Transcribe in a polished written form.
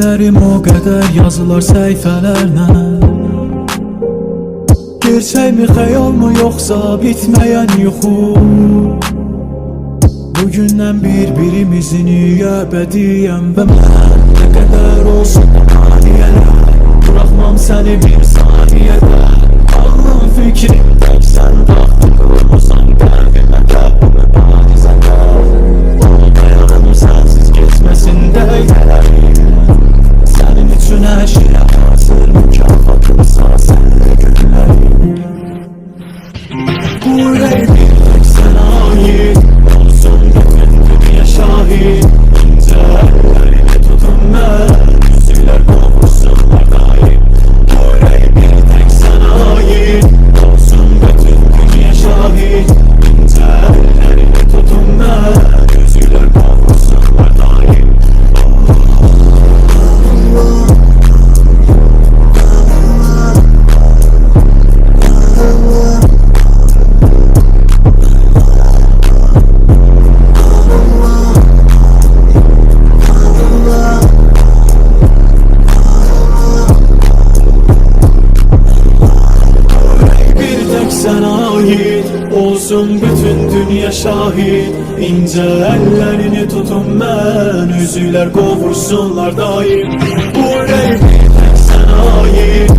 Sözlərim o qədər yazılar səhifələrlə. Gerçəkmi, xəyalmı, yoxsa bitməyən yuxu? Bugündən bir-birimizin əbədiyəm və mən nə qədər olsun maniyələr, buraxmam səni bir saniyədə. Ağlım fikrim tək sən taxtın qurmusan qəlbimə bu mübarizədə. Olmayağım sənsiz keçməsin dəqiqələrim, sənin üçün hər şeyə hazır, mükafatımsa sənlə güllərim. Bu ürək bir tək sənə ait olsun, bütün dünya şahid. İncə əllərini tutun mən, üzüklər qovursunlar daim. Bu ürək bir tək sənə ait olsun, bütün dünya şahid. İncə əllərini tutun mən, üzüklər qovursunlar daim. Olsun bütün dünya şahit, ince ellerini tutun ben, üzükler qovursunlar daim. Bu ürək bir tək sənə ait